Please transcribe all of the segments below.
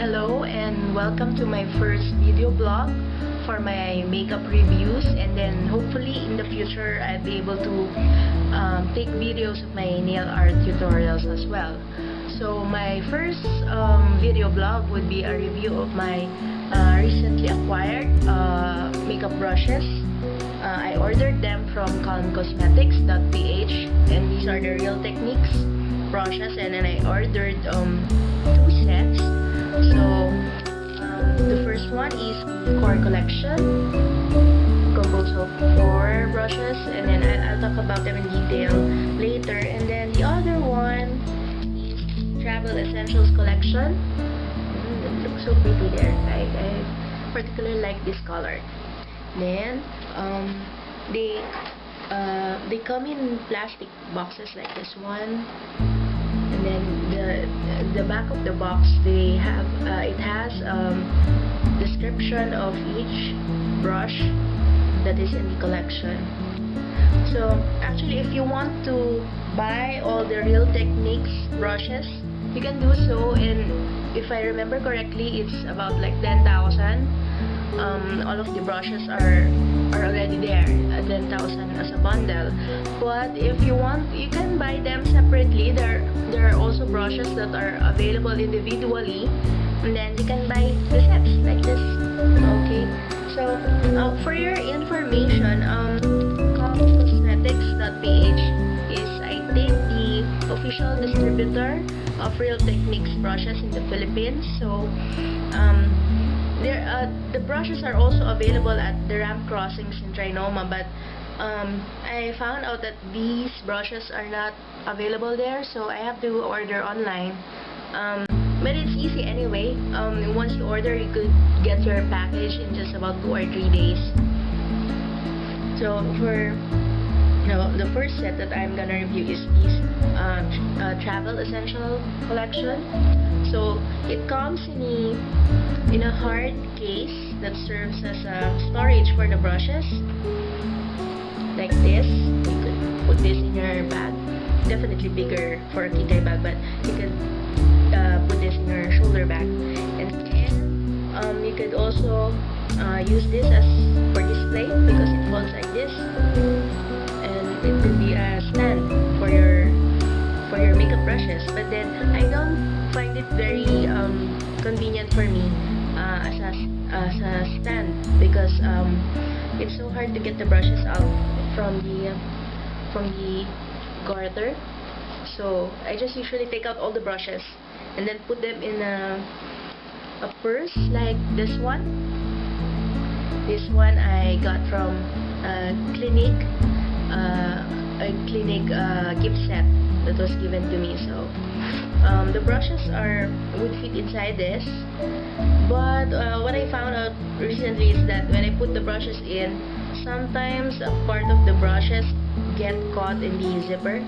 Hello and welcome to my first video blog for my makeup reviews, and then hopefully in the future I'll be able to take videos of my nail art tutorials as well. So my first video blog would be a review of my recently acquired makeup brushes. I ordered them from kalmcosmetics.ph, and these are the Real Techniques brushes, and then I ordered 2 sets. So the first one is the Core Collection, composed of 4 brushes, and then I'll talk about them in detail later. And then the other one is Travel Essentials Collection. It looks so pretty there. I particularly like this color. Then they come in plastic boxes like this one, and then the back of the box, they have it has description of each brush that is in the collection. So actually, if you want to buy all the Real Techniques brushes, you can do so, and if I remember correctly, it's about like 10,000. All of the brushes are already there, 10,000 as a bundle. But if you want, you can buy them separately. There are also brushes that are available individually, and then you can buy the sets like this. Okay, so for your information, kalmcosmetics.ph is, I think, the official distributor of Real Techniques brushes in the Philippines. So the brushes are also available at the ramp crossings in Trinoma, but I found out that these brushes are not available there, so I have to order online. But it's easy anyway. Once you order, you could get your package in just about 2 or 3 days. So for the first set that I'm gonna review is this Travel Essential Collection. So it comes in a hard case that serves as a storage for the brushes, like this. You could put this in your bag, definitely bigger for a kikay bag, but you could put this in your shoulder bag. And then you could also use this as for display, because it folds like this, and it could be a stand for your makeup brushes. But then I don't find it very convenient for me as a stand, because it's so hard to get the brushes out from the garter. So I just usually take out all the brushes and then put them in a purse like this one. This one I got from a clinic gift set that was given to me. So the brushes would fit inside this, but what I found out recently is that when I put the brushes in, sometimes a part of the brushes get caught in the zipper.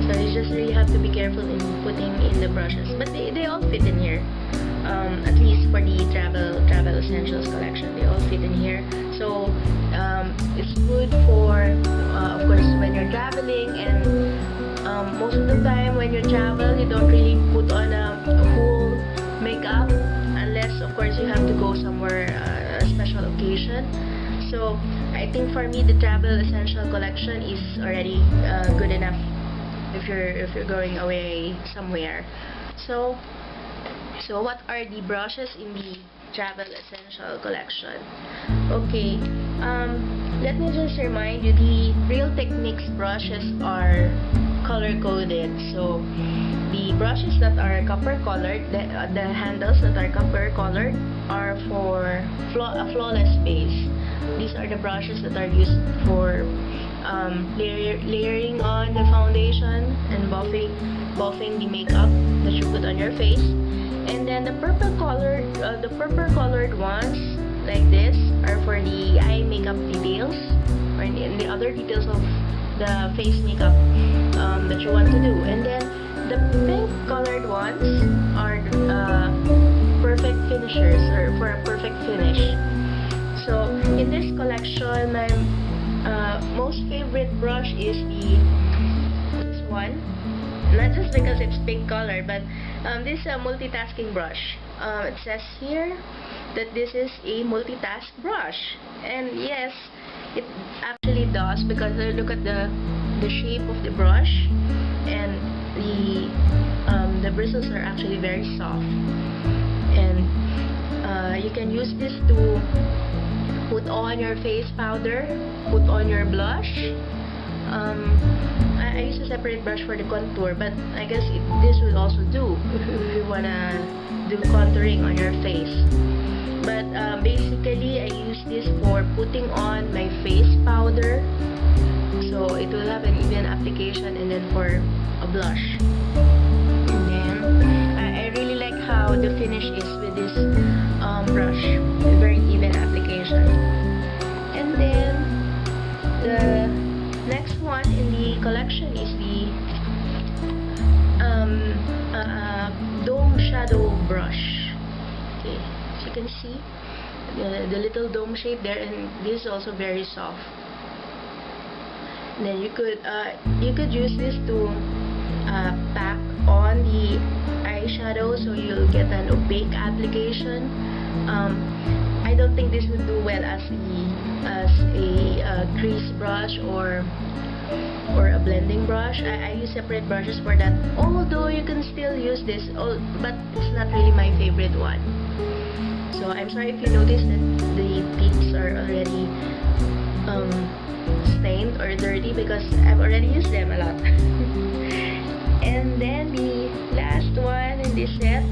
So you just really have to be careful in putting in the brushes. But they all fit in here. At least for the Travel Essentials collection, they all fit in here. So it's good for, of course, when you're traveling, and most of the time when you travel, you don't really put on a full makeup, unless of course you have to go somewhere, a special occasion. So I think for me, the Travel Essential collection is already good enough if you're going away somewhere. So what are the brushes in the Travel Essential collection? Okay, let me just remind you, the Real Techniques brushes are color coded. So the brushes that are copper colored, the handles that are copper colored, are for a flawless base. These are the brushes that are used for layering on the foundation and buffing the makeup that you put on your face. And then the purple colored ones like this are for the eye makeup details, or in the other details of the face makeup that you want to do. And then the pink colored ones are perfect finishers, or for a perfect finish. So in this collection, my most favorite brush is this one. Not just because it's pink color, but this is a multitasking brush. it says here that this is a multitask brush, and yes, it actually does, because look at the shape of the brush, and the bristles are actually very soft, and you can use this to put on your face powder, put on your blush. I use a separate brush for the contour, but I guess this will also do if you wanna do contouring on your face. But basically, I use this for putting on my face powder, so it will have an even application, and then for a blush. And then I really like how the finish is with this brush, very even application. And then the next one in the collection is the dome shadow brush. Okay, as you can see, the little dome shape there, and this is also very soft. And then you could use this to pack on the eyeshadow, so you'll get an opaque application. I don't think this would do well as a crease brush or a blending brush. I use separate brushes for that, although you can still use this, but it's not really my favorite one. So I'm sorry if you notice that the tips are already stained or dirty, because I've already used them a lot. And then the last one in this set,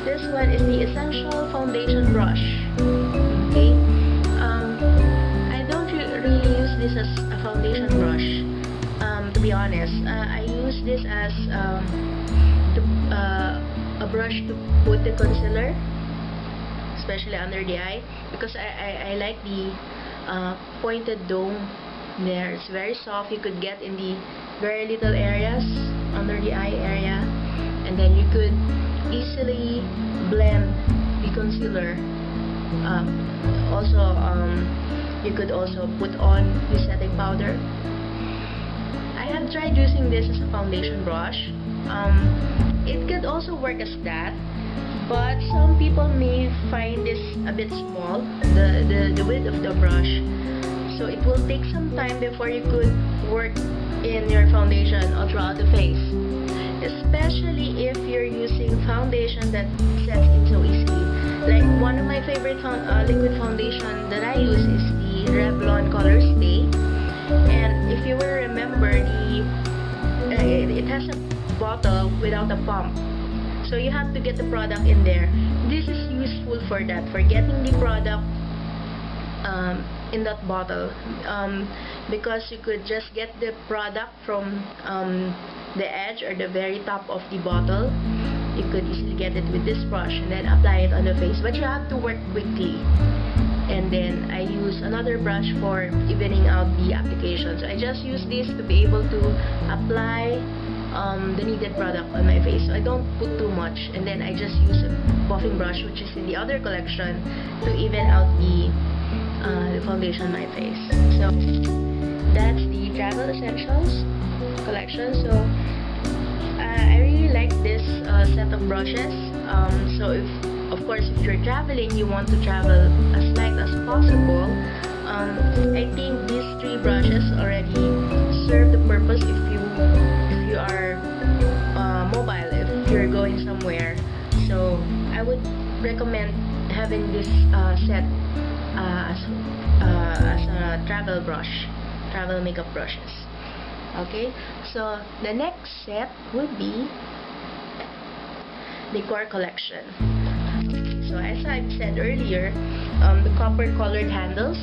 this one is the Essential Foundation Brush. Okay, I don't really use this as a foundation brush, to be honest. I use this as a brush to put the concealer, especially under the eye, because I like the pointed dome there. It's very soft. You could get in the very little areas under the eye area, and then you could easily blend the concealer. You could also put on the setting powder. I have tried using this as a foundation brush. It could also work as that, but some people may find this a bit small, the width of the brush. So it will take some time before you could work in your foundation all throughout the face, especially if you're using foundation that sets in so easily. Like one of my favorite liquid foundation that I use is the Revlon Color Stay, and if you will remember, it has a bottle without a pump, so you have to get the product in there. This is useful for that, for getting the product in that bottle, because you could just get the product from the edge or the very top of the bottle. You could easily get it with this brush and then apply it on the face, but you have to work quickly. And then I use another brush for evening out the application. So I just use this to be able to apply the needed product on my face. So I don't put too much, and then I just use a buffing brush, which is in the other collection, to even out the foundation on my face. So that's the Travel Essentials collection. So I really like this set of brushes. So of course, if you're traveling, you want to travel as light as possible. I think these three brushes already serve the purpose if you are mobile, if you're going somewhere. So I would recommend having this set as a travel brush, travel makeup brushes. Okay, so the next set would be the core collection. So as I've said earlier, the copper colored handles,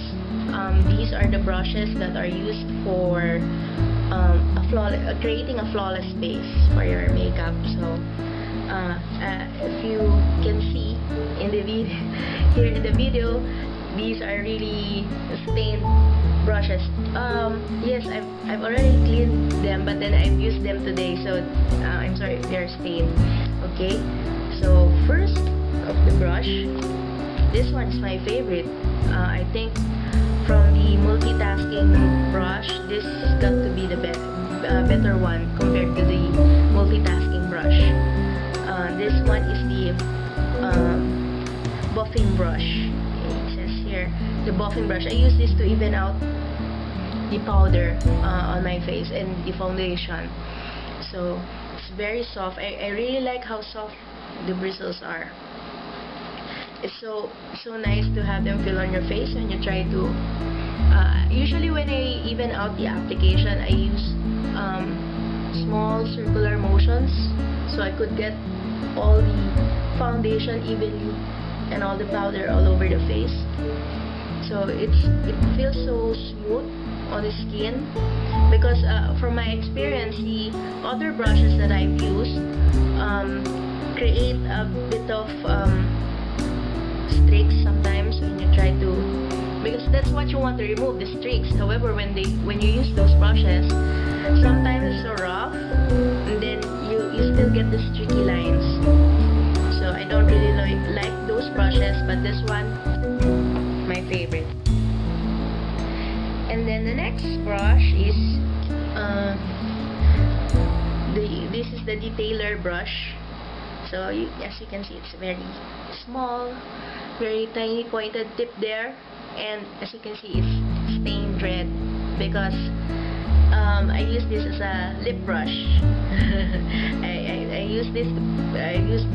these are the brushes that are used for creating a flawless base for your makeup. So if you can see in the video, here in the video, these are really stained brushes. Yes, I've already cleaned them, but then I've used them today, so I'm sorry if they're stained. Okay, so first of the brush, this one is my favorite. I think from the multitasking brush, this got to be the better one compared to the multitasking brush. This buffing brush. It says here, the buffing brush. I use this to even out the powder on my face and the foundation. So it's very soft. I really like how soft the bristles are. It's so nice to have them feel on your face when you try to usually when I even out the application, I use small circular motions so I could get all the foundation evenly and all the powder all over the face. So it feels so smooth on the skin, because from my experience, the other brushes that I've used create a bit of streaks sometimes when you try to, because that's what you want to remove, the streaks. However, when you use those brushes, sometimes it's so rough and then you still get the streaky lines. So I don't really like those brushes, but this one, my favorite. And then the next brush is this is the detailer brush. So as you can see, it's very small, very tiny pointed tip there, and as you can see, it's stained red because I use this as a lip brush. I use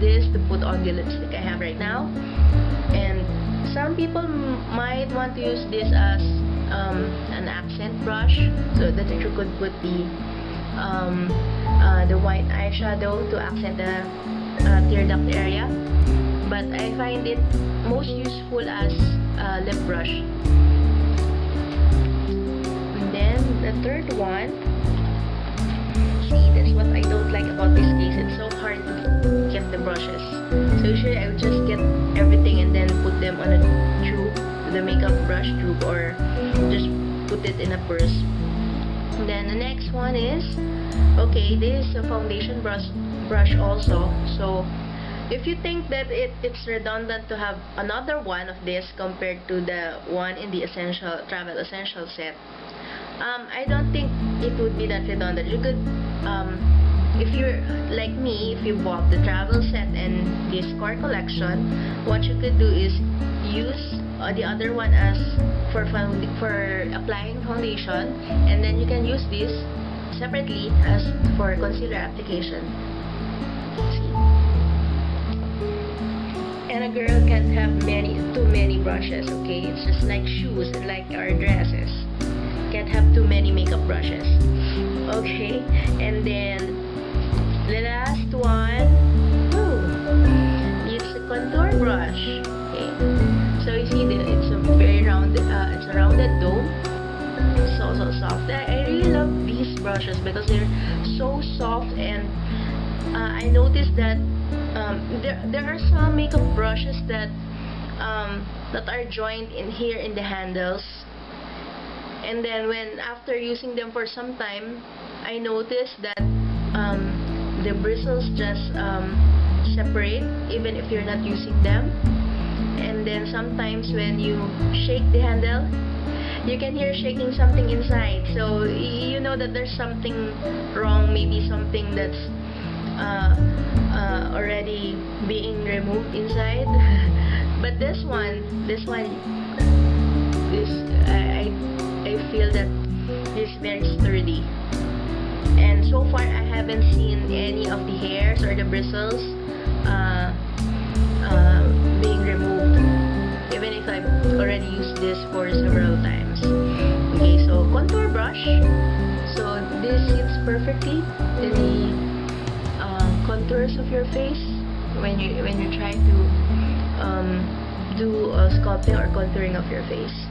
this to put on the lipstick I have right now, and some people might want to use this as an accent brush so that you could put the white eyeshadow to accent the tear duct area, but I find it most useful as a lip brush. And then the third one, see, that's what I don't like about this case. It's so hard to get the brushes. So usually I would just get everything and then put them on a tube, the makeup brush tube, or just put it in a purse. And then the next one is, okay, this is a foundation brush also. So if you think that it's redundant to have another one of this compared to the one in the travel essential set, I don't think it would be that redundant. You could, if you're like me, if you bought the travel set and this core collection, what you could do is use the other one as for applying foundation, and then you can use this separately as for concealer application. See? And a girl can't have too many brushes, okay? It's just like shoes and like our dresses. Can't have too many makeup brushes. Okay, and then the last one, it's a contour brush. Okay, so you see that it's a very rounded, it's a rounded dome. So soft. I really love these brushes because they're so soft, and I noticed that there are some makeup brushes that are joined in here in the handles, and then after using them for some time, I noticed that the bristles just separate even if you're not using them. And then sometimes when you shake the handle, you can hear shaking something inside, so you know that there's something wrong, maybe something that's already being removed inside. But this one I feel that it's very sturdy, and so far I haven't seen any of the hairs or the bristles being removed, even if I've already used this for several times. Okay, so contour brush. So this sits perfectly in the contours of your face when you try to do sculpting or contouring of your face.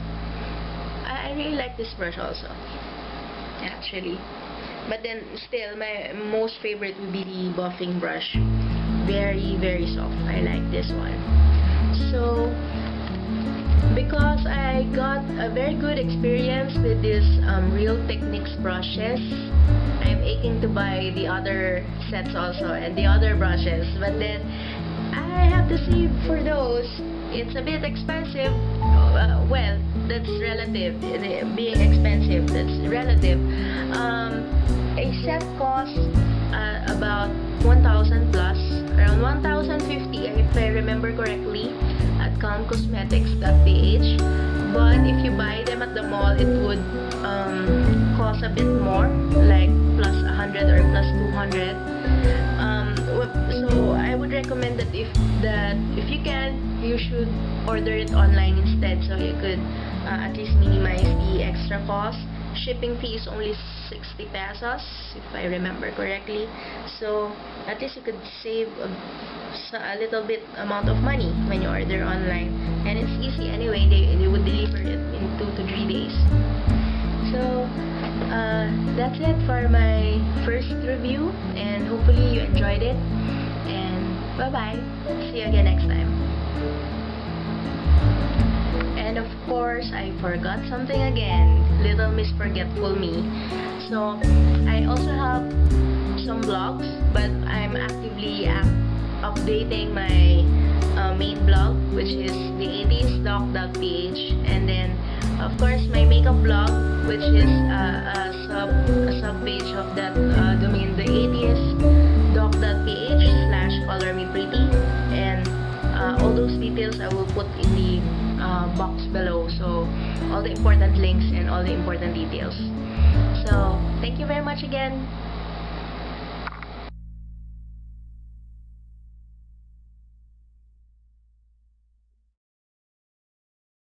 I really like this brush also, actually. But then still, my most favorite would be the buffing brush. Very, very soft. I like this one. So because I got a very good experience with this Real Techniques brushes, I'm aching to buy the other sets also and the other brushes, but then I have to save for those. It's a bit expensive. Well, that's relative. Being expensive, that's relative. A set costs about 1,000 plus, around 1,050 if I remember correctly at kalmcosmetics.ph. But if you buy them at the mall, it would cost a bit more, like plus 100 or plus 200. So I would recommend that if you can, you should order it online instead, so you could at least minimize the extra cost. Shipping fee is only 60 pesos if I remember correctly, so at least you could save a little bit amount of money when you order online, and it's easy anyway. They would deliver it in 2 to 3 days. So that's it for my first review, and hopefully you enjoyed it, and bye bye, see you again next time. And of course, I forgot something again. Little Miss Forgetful Me. So, I also have some blogs, but I'm actively updating my main blog, which is the 80sdoc.ph, and then, of course, my makeup blog, which is a sub page of that domain, the 80sdoc.ph/colormepretty, and all those details I will put in the box below, so all the important links and all the important details. So thank you very much again.